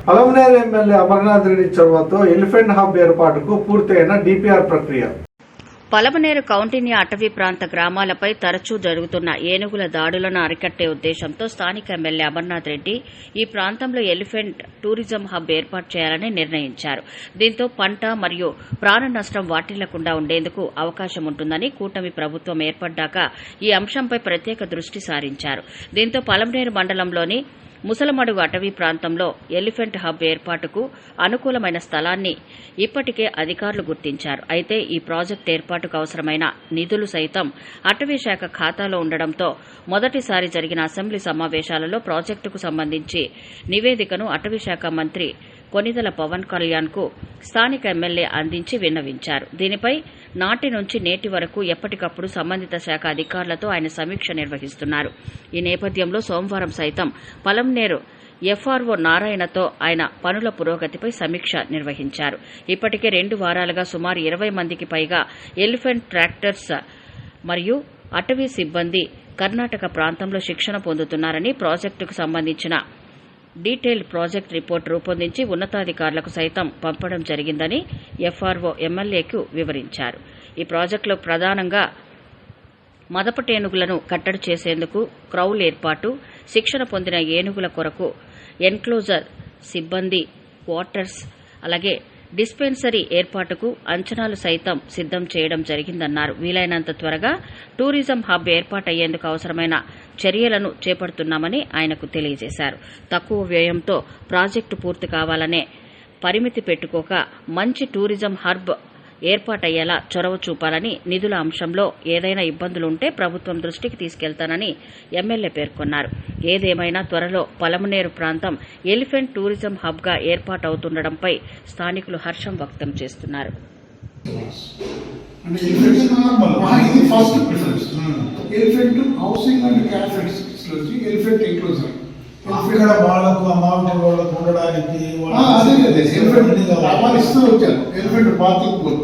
Palamaner MLA Amarnath Reddy చొరవతో elephant hub ఏర్పాటుకు పూర్తయిన డిపిఆర్ ప్రక్రియ. పలమనేరు కౌంటిన్య అటవీ ప్రాంత గ్రామాలపై తరచూ జరుగుతున్న ఏనుగుల దాడులను అరికట్టే ఉద్దేశంతో స్థానిక ఎమ్మెల్యే అమర్నాథ్ రెడ్డి ఈ ప్రాంతంలో ఎలిఫెంట్ టూరిజం హబ్ ఏర్పాటు చేయాలని నిర్ణయించారు. దీంతో పంట మరియు ప్రాణ నష్టం వాటిల్లకుండా ఉండేందుకు అవకాశం ఉంటుందని కూటమి ప్రభుత్వం ఏర్పడ్డాక ఈ అంశంపై ప్రత్యేక దృష్టి సారించారు. దీంతో పలమనేరు మండలంలోని ముసలమడుగు అటవీ ప్రాంతంలో ఎలిఫెంట్ హబ్ ఏర్పాటుకు అనుకూలమైన స్థలాన్ని ఇప్పటికే అధికారులు గుర్తించారు. అయితే ఈ ప్రాజెక్టు ఏర్పాటుకు అవసరమైన నిధులు సైతం అటవీ శాఖ ఖాతాలో ఉండడంతో మొదటిసారి జరిగిన అసెంబ్లీ సమావేశాలలో ప్రాజెక్టుకు సంబంధించి నివేదికను అటవీ శాఖ మంత్రి కొనిదెల పవన్ కళ్యాణ్ కు స్థానిక ఎమ్మెల్యే అందించి విన్నవించారు. దీనిపై నాటి నుంచి నేటి వరకు ఎప్పటికప్పుడు సంబంధిత శాఖ అధికారులతో ఆయన సమీక్ష నిర్వహిస్తున్నారు. ఈ నేపథ్యంలో సోమవారం సైతం పలమనేరు ఎఫ్ఆర్ఓ నారాయణతో ఆయన పనుల పురోగతిపై సమీక్ష నిర్వహించారు. ఇప్పటికే 2 వారాలుగా సుమారు 20 మందికి పైగా ఎలిఫెంట్ ట్రాక్టర్స్ మరియు అటవీ సిబ్బంది కర్ణాటక ప్రాంతంలో శిక్షణ పొందుతున్నారని, ప్రాజెక్టుకు సంబంధించిన డీటెయిల్డ్ ప్రాజెక్ట్ రిపోర్ట్ రూపొందించి ఉన్నతాధికారులకు సైతం పంపడం జరిగిందని ఎఫ్ఆర్ఓ ఎమ్మెల్యేకు వివరించారు. ఈ ప్రాజెక్టులో ప్రధానంగా మదపటేనుగులను కట్టడి చేసేందుకు క్రౌల్ ఏర్పాటు, శిక్షణ పొందిన ఏనుగుల కొరకు ఎన్క్లోజర్, సిబ్బంది క్వార్టర్స్, అలాగే డిస్పెన్సరీ ఏర్పాటుకు అంచనాలు సైతం సిద్దం చేయడం జరిగిందన్నారు. వీలైనంత త్వరగా టూరిజం హబ్ ఏర్పాటయ్యేందుకు అవసరమైన చర్యలను చేపడుతున్నామని ఆయనకు తెలియజేశారు. తక్కువ వ్యయంతో ప్రాజెక్టు పూర్తి కావాలనే పరిమితి పెట్టుకోక మంచి టూరిజం హబ్ ఏర్పాటయ్యేలా చొరవ చూపాలని, నిధుల అంశంలో ఏదైనా ఇబ్బందులుంటే ప్రభుత్వం దృష్టికి తీసుకెళ్తానని ఎమ్మెల్యే పేర్కొన్నారు. ఏదేమైనా త్వరలో పలమనేరు ప్రాంతం ఎలిఫెంట్ టూరిజం హబ్ గా ఏర్పాటవుతుండటంపై స్థానికులు హర్షం వ్యక్తం చేస్తున్నారు. అక్కడ వాళ్ళకు అమౌంట్ వాళ్ళకు ఉండడానికి ఎలిఫెంట్ బాతింగ్ పూల్,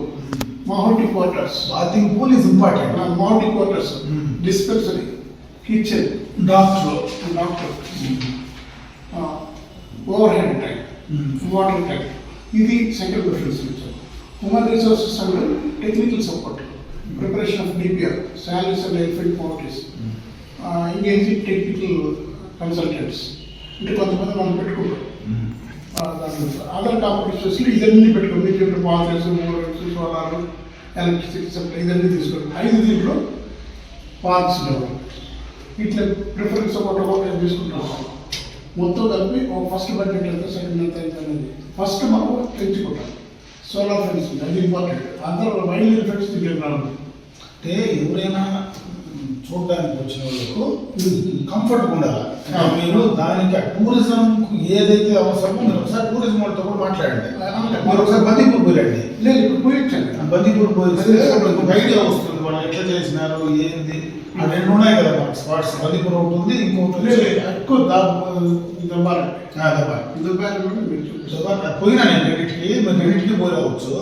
మౌంటీ quarters. Bathing pool is important. మౌంటీ quarters, dispensary, kitchen, doctor, over head tank, water tank. ఇది సెంట్రల్ ప్రిఫరెన్స్ ఇచ్చారు. Human resources and technical support, preparation of DPR, salaries and elephant మౌంటీస్, engaging technical consultants. అంటే కొంతమంది మనం పెట్టుకుంటాం. Other competitions ఇదన్నీ పెట్టుకోండి. మీరు palace, models, solar, electricity supply ఇదన్నీ తీసుకోండి. 5 దీంట్లో పార్క్స్ డెవలప్మెంట్ ఇట్లా ప్రిఫరెన్స్ ఒకటి తీసుకుంటాం. మొత్తం కలిపి ఫస్ట్ బడ్జెట్ ఎంత, సెకండ్ ఎంత అనేది ఫస్ట్ మనం తెచ్చుకుంటాం. సోలార్ ఫెన్సింగ్ అది ఇంపార్టెంట్. అందరూ వైల్డ్ ఎలిఫెంట్స్ తింటున్నారు. అంటే ఎవరైనా చూడడానికి వచ్చిన వాళ్ళకు కంఫర్ట్ ఉండాలి. మీరు దానికి టూరిజం ఏదైతే అవసరమో మీరు ఒకసారి టూరిజం వాళ్ళతో కూడా మాట్లాడండి. మీరు ఒకసారి బందీపూర్ పోయండి. లేదు ఇప్పుడు పోయించండి. బందీపూర్ పోయిస్తే ఐడియా వస్తుంది వాళ్ళు ఎట్లా చేసినారు ఏంది. ఆ 2 ఉన్నాయి కదా స్పాట్స్. బందీపూర్ ఒకటి ఉంది, ఇంకొకటి ఎక్కువ పోయినా నేను రెండింటికి మీరు రెండింటికి పోయి రావచ్చు.